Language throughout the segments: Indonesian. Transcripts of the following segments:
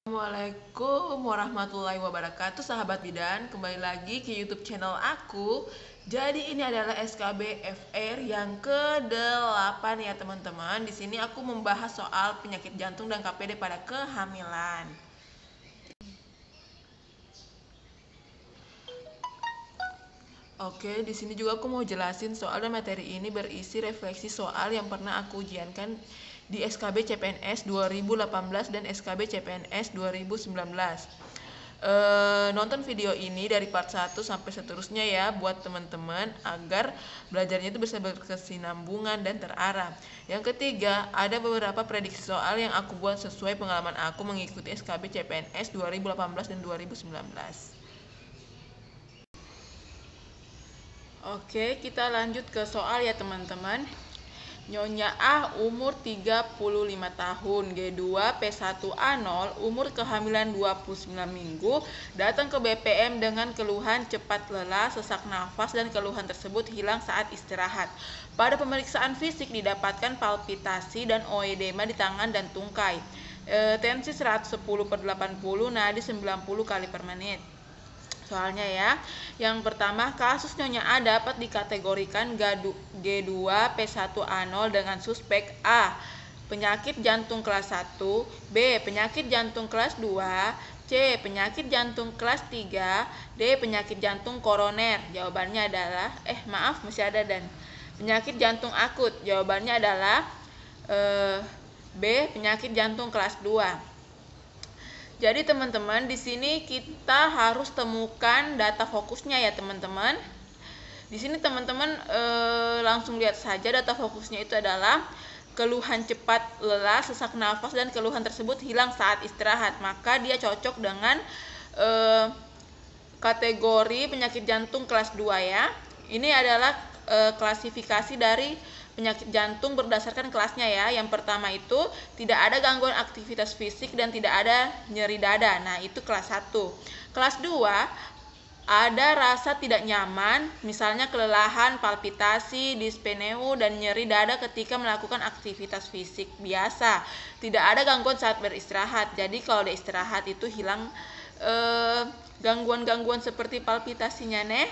Assalamualaikum warahmatullahi wabarakatuh, sahabat bidan. Kembali lagi ke YouTube channel aku. Jadi ini adalah SKB FR yang ke-8 ya teman-teman. Di sini aku membahas soal penyakit jantung dan KPD pada kehamilan. Oke, di sini juga aku mau jelasin soal dan materi ini berisi refleksi soal yang pernah aku ujiankan di SKB CPNS 2018 dan SKB CPNS 2019. Nonton video ini dari part 1 sampai seterusnya ya buat teman-teman agar belajarnya itu bisa berkesinambungan dan terarah. Yang ketiga, ada beberapa prediksi soal yang aku buat sesuai pengalaman aku mengikuti SKB CPNS 2018 dan 2019. Oke, kita lanjut ke soal ya teman-teman. Nyonya A umur 35 tahun, G2 P1A0 umur kehamilan 29 minggu, datang ke BPM dengan keluhan cepat lelah, sesak nafas, dan keluhan tersebut hilang saat istirahat. Pada pemeriksaan fisik didapatkan palpitasi dan oedema di tangan dan tungkai. Tensi 110/80, nadi 90 kali per menit. Soalnya ya, yang pertama, kasus Nyonya A dapat dikategorikan G2 P1A0 dengan suspek A. Penyakit jantung kelas 1, B. Penyakit jantung kelas 2, C. Penyakit jantung kelas 3, D. Penyakit jantung koroner. Jawabannya adalah, masih ada dan. Penyakit jantung akut. Jawabannya adalah B. Penyakit jantung kelas 2. Jadi teman-teman, di sini kita harus temukan data fokusnya ya teman-teman. Di sini teman-teman langsung lihat saja data fokusnya itu adalah keluhan cepat lelah, sesak nafas, dan keluhan tersebut hilang saat istirahat. Maka dia cocok dengan kategori penyakit jantung kelas 2 ya. Ini adalah klasifikasi dari penyakit jantung berdasarkan kelasnya ya. Yang pertama itu tidak ada gangguan aktivitas fisik dan tidak ada nyeri dada. Nah, itu kelas 1. Kelas 2 ada rasa tidak nyaman, misalnya kelelahan, palpitasi, dispneu, dan nyeri dada ketika melakukan aktivitas fisik biasa. Tidak ada gangguan saat beristirahat. Jadi kalau ada istirahat itu hilang gangguan-gangguan seperti palpitasinya nih.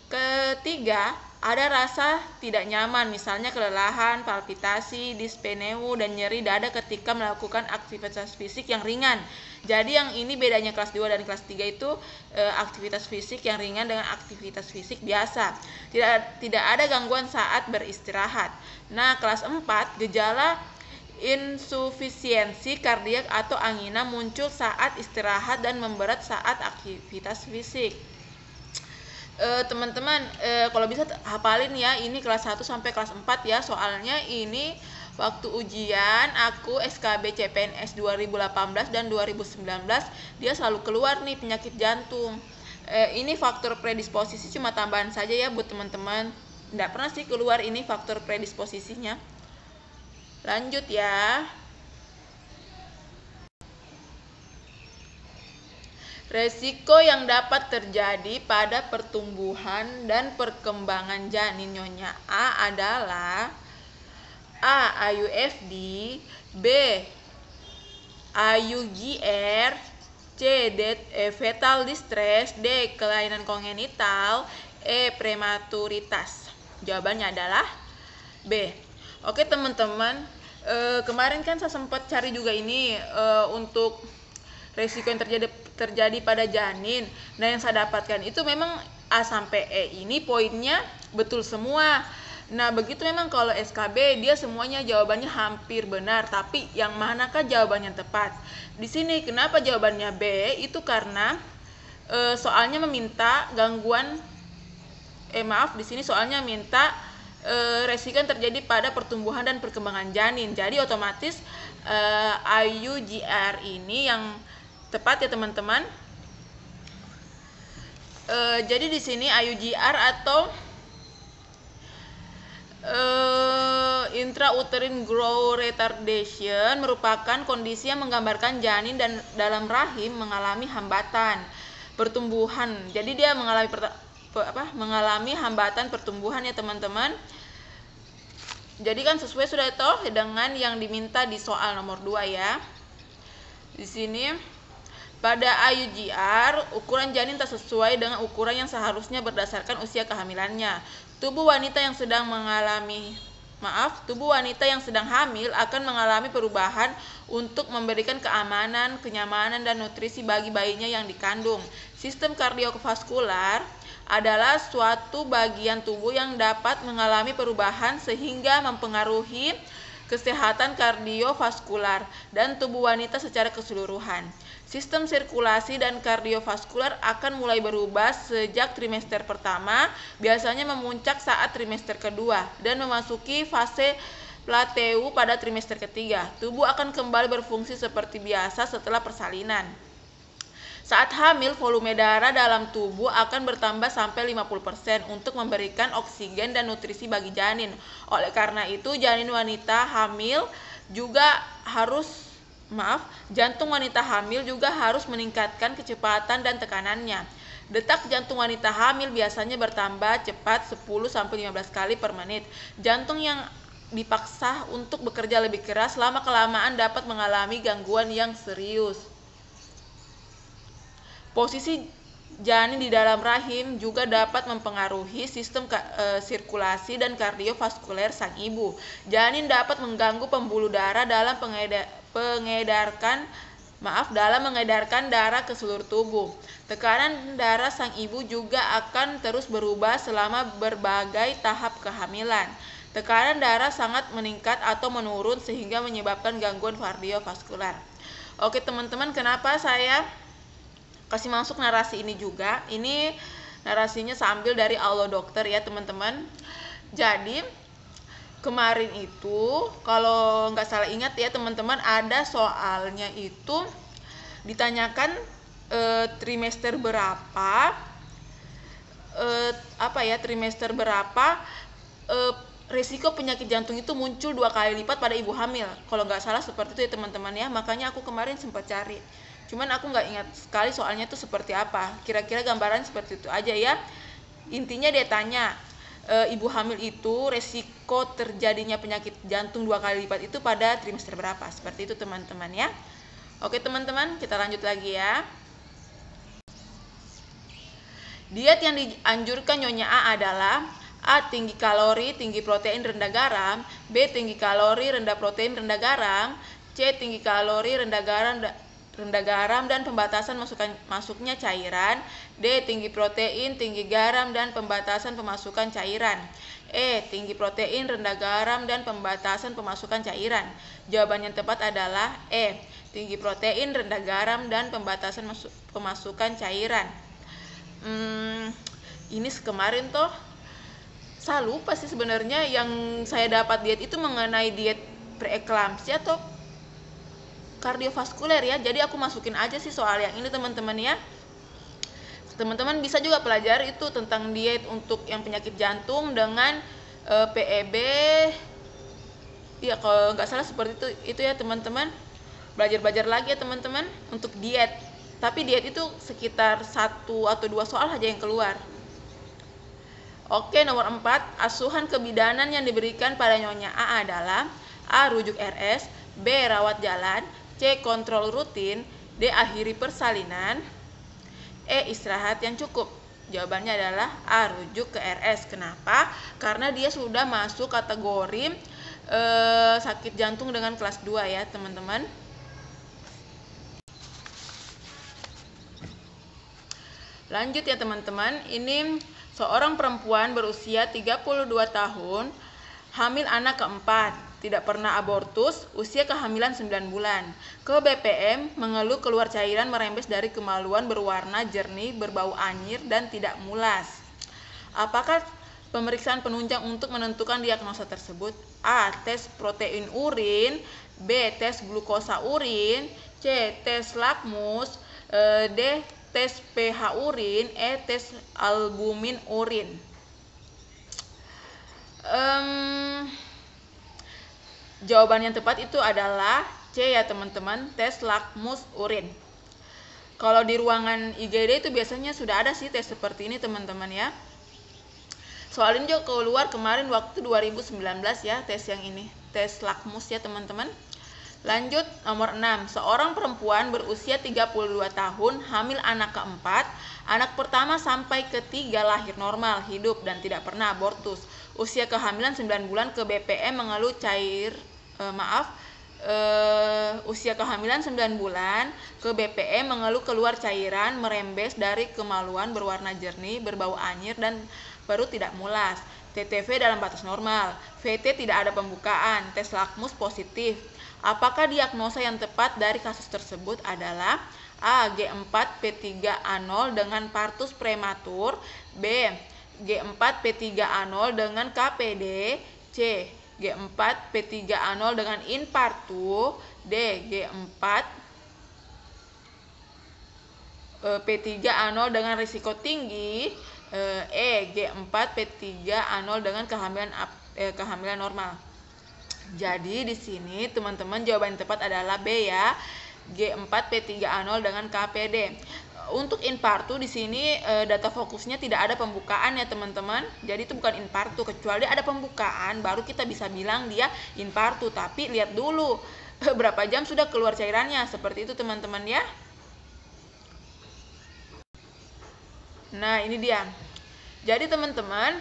Ketiga, ada rasa tidak nyaman, misalnya kelelahan, palpitasi, dispneu, dan nyeri dada ketika melakukan aktivitas fisik yang ringan. Jadi yang ini bedanya kelas 2 dan kelas 3 itu aktivitas fisik yang ringan dengan aktivitas fisik biasa. Tidak ada gangguan saat beristirahat. Nah, kelas 4, gejala insufisiensi kardiak atau angina muncul saat istirahat dan memberat saat aktivitas fisik. Teman-teman kalau bisa hafalin ya, ini kelas 1 sampai kelas 4 ya. Soalnya ini waktu ujian aku SKB CPNS 2018 dan 2019 dia selalu keluar nih penyakit jantung. Ini faktor predisposisi cuma tambahan saja ya buat teman-teman. Nggak pernah sih keluar ini faktor predisposisinya. Lanjut ya. Resiko yang dapat terjadi pada pertumbuhan dan perkembangan janin Nyonya A adalah A. IUFD, B. IUGR, C. Fetal distress, D. Kelainan kongenital, E. Prematuritas. Jawabannya adalah B. Oke teman-teman, kemarin kan saya sempat cari juga ini untuk resiko yang terjadi pada janin. Nah, yang saya dapatkan itu memang A sampai E ini poinnya betul semua. Nah, begitu memang kalau SKB dia semuanya jawabannya hampir benar, tapi yang manakah jawaban yang tepat? Di sini kenapa jawabannya B? Itu karena soalnya meminta di sini soalnya minta resiko yang terjadi pada pertumbuhan dan perkembangan janin. Jadi otomatis IUGR ini yang tepat ya teman-teman. Jadi di sini IUGR atau intrauterine growth retardation merupakan kondisi yang menggambarkan janin dan dalam rahim mengalami hambatan pertumbuhan. Jadi dia mengalami hambatan pertumbuhan ya teman-teman. Jadi kan sesuai sudah toh dengan yang diminta di soal nomor 2 ya. Di sini Pada IUGR, ukuran janin tak sesuai dengan ukuran yang seharusnya berdasarkan usia kehamilannya. Tubuh wanita yang sedang hamil akan mengalami perubahan untuk memberikan keamanan, kenyamanan, dan nutrisi bagi bayinya yang dikandung. Sistem kardiovaskular adalah suatu bagian tubuh yang dapat mengalami perubahan sehingga mempengaruhi kesehatan kardiovaskular dan tubuh wanita secara keseluruhan. Sistem sirkulasi dan kardiovaskular akan mulai berubah sejak trimester pertama, biasanya memuncak saat trimester kedua, dan memasuki fase plateau pada trimester ketiga. Tubuh akan kembali berfungsi seperti biasa setelah persalinan. Saat hamil, volume darah dalam tubuh akan bertambah sampai 50% untuk memberikan oksigen dan nutrisi bagi janin. Oleh karena itu, janin wanita hamil juga jantung wanita hamil juga harus meningkatkan kecepatan dan tekanannya. Detak jantung wanita hamil biasanya bertambah cepat 10-15 kali per menit. Jantung yang dipaksa untuk bekerja lebih keras lama-kelamaan dapat mengalami gangguan yang serius. Posisi janin di dalam rahim juga dapat mempengaruhi sistem sirkulasi dan kardiovaskuler sang ibu. Janin dapat mengganggu pembuluh darah dalam mengedarkan darah ke seluruh tubuh. Tekanan darah sang ibu juga akan terus berubah selama berbagai tahap kehamilan. Tekanan darah sangat meningkat atau menurun sehingga menyebabkan gangguan kardiovaskular. Oke teman-teman, kenapa saya kasih masuk narasi ini juga? Ini narasinya sambil dari Aulo Dokter ya teman-teman. Jadi kemarin itu kalau nggak salah ingat ya teman-teman, ada soalnya itu ditanyakan trimester berapa risiko penyakit jantung itu muncul 2 kali lipat pada ibu hamil. Kalau nggak salah seperti itu ya teman-teman ya. Makanya aku kemarin sempat cari. Cuman aku nggak ingat sekali soalnya itu seperti apa. Kira-kira gambaran seperti itu aja ya. Intinya dia tanya, ibu hamil itu resiko terjadinya penyakit jantung 2 kali lipat itu pada trimester berapa? Seperti itu teman-teman ya. Oke teman-teman, kita lanjut lagi ya. Diet yang dianjurkan Nyonya A adalah A. Tinggi kalori, tinggi protein, rendah garam. B. Tinggi kalori, rendah protein, rendah garam. C. Tinggi kalori, rendah garam dan pembatasan masuknya cairan. D. Tinggi protein, tinggi garam dan pembatasan pemasukan cairan. E. Tinggi protein, rendah garam dan pembatasan pemasukan cairan. Jawaban yang tepat adalah E. Tinggi protein, rendah garam dan pembatasan pemasukan cairan. Ini kemarin toh saya lupa sih sebenarnya yang saya dapat diet itu mengenai diet preeklamsia atau kardiovaskuler ya. Jadi aku masukin aja sih soal yang ini teman-teman ya. Teman-teman bisa juga pelajari itu tentang diet untuk yang penyakit jantung dengan PEB. Ya kalau nggak salah seperti itu ya teman-teman. Belajar lagi ya teman-teman untuk diet. Tapi diet itu sekitar 1 atau 2 soal aja yang keluar. Oke, nomor 4, asuhan kebidanan yang diberikan pada Nyonya A adalah A. Rujuk RS, B. Rawat jalan, C. Kontrol rutin, D. Akhiri persalinan, E. Istirahat yang cukup. Jawabannya adalah A. Rujuk ke RS. Kenapa? Karena dia sudah masuk kategori sakit jantung dengan kelas 2 ya teman-teman. Lanjut ya teman-teman, ini seorang perempuan berusia 32 tahun, hamil anak keempat, tidak pernah abortus, usia kehamilan 9 bulan. Ke BPM, mengeluh keluar cairan merembes dari kemaluan berwarna jernih, berbau anyir, dan tidak mulas. Apakah pemeriksaan penunjang untuk menentukan diagnosa tersebut? A. Tes protein urin, B. Tes glukosa urin, C. Tes lakmus, D. Tes pH urin, E. Tes albumin urin. Jawaban yang tepat itu adalah C ya teman-teman, tes lakmus urin. Kalau di ruangan IGD itu biasanya sudah ada sih tes seperti ini teman-teman ya. Soal ini juga keluar kemarin waktu 2019 ya, tes yang ini, tes lakmus ya teman-teman. Lanjut nomor 6. Seorang perempuan berusia 32 tahun, hamil anak keempat, anak pertama sampai ketiga lahir normal, hidup dan tidak pernah abortus. Usia kehamilan 9 bulan ke BPM mengeluh usia kehamilan 9 bulan ke BPM mengeluh keluar cairan merembes dari kemaluan berwarna jernih, berbau anyir dan perut tidak mulas. TTV dalam batas normal. VT tidak ada pembukaan. Tes lakmus positif. Apakah diagnosa yang tepat dari kasus tersebut adalah A. G4P3A0 dengan partus prematur, B. G4P3A0 dengan KPD, C. G4P3A0 dengan infartu, D. G4P3A0 dengan risiko tinggi, E. G4P3A0 dengan kehamilan normal. Jadi di sini teman-teman jawaban yang tepat adalah B ya, G4P3A0 dengan KPD. Untuk infartu di sini data fokusnya tidak ada pembukaan ya teman-teman. Jadi itu bukan infartu, kecuali ada pembukaan baru kita bisa bilang dia infartu. Tapi lihat dulu berapa jam sudah keluar cairannya, seperti itu teman-teman ya. Nah ini dia. Jadi teman-teman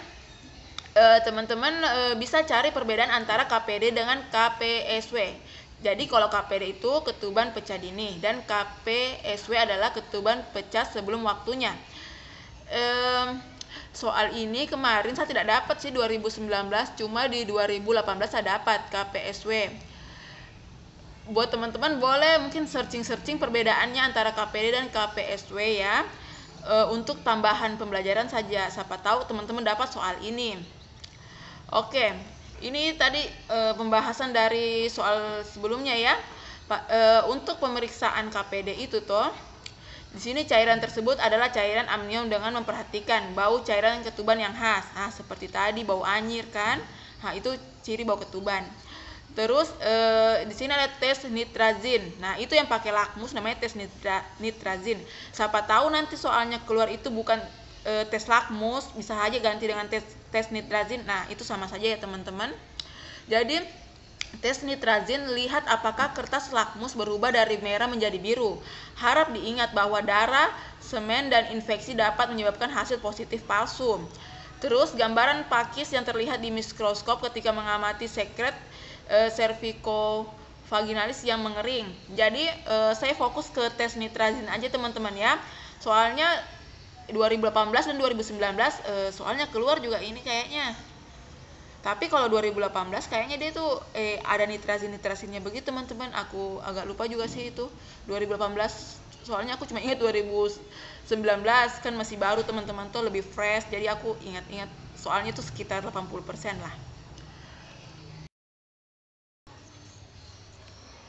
bisa cari perbedaan antara KPD dengan KPSW. Jadi kalau KPD itu ketuban pecah dini dan KPSW adalah ketuban pecah sebelum waktunya. Soal ini kemarin saya tidak dapat sih 2019, cuma di 2018 saya dapat KPSW. Buat teman-teman boleh mungkin searching perbedaannya antara KPD dan KPSW ya. Untuk tambahan pembelajaran saja, siapa tahu teman-teman dapat soal ini. Oke, ini tadi pembahasan dari soal sebelumnya ya. Untuk pemeriksaan KPD itu toh, di sini cairan tersebut adalah cairan amnion dengan memperhatikan bau cairan ketuban yang khas. Nah, seperti tadi bau anyir kan? Nah, itu ciri bau ketuban. Terus di sini ada tes nitrazin. Nah, itu yang pakai lakmus namanya tes nitrazin. Siapa tahu nanti soalnya keluar itu bukan tes lakmus, bisa aja ganti dengan tes nitrazin. Nah, itu sama saja ya teman-teman. Jadi tes nitrazin lihat apakah kertas lakmus berubah dari merah menjadi biru. Harap diingat bahwa darah, semen dan infeksi dapat menyebabkan hasil positif palsu. Terus gambaran pakis yang terlihat di mikroskop ketika mengamati sekret cervicovaginalis yang mengering. Jadi saya fokus ke tes nitrazin aja teman-teman ya. Soalnya 2018 dan 2019 soalnya keluar juga ini kayaknya. Tapi kalau 2018 kayaknya dia tuh ada nitrazinnya begitu teman-teman. Aku agak lupa juga sih itu 2018. Soalnya aku cuma ingat 2019 kan masih baru teman-teman tuh, lebih fresh. Jadi aku ingat-ingat soalnya tuh sekitar 80% lah.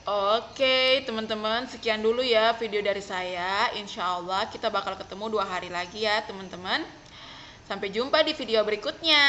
Oke teman-teman, sekian dulu ya video dari saya. Insya Allah kita bakal ketemu 2 hari lagi ya teman-teman. Sampai jumpa di video berikutnya.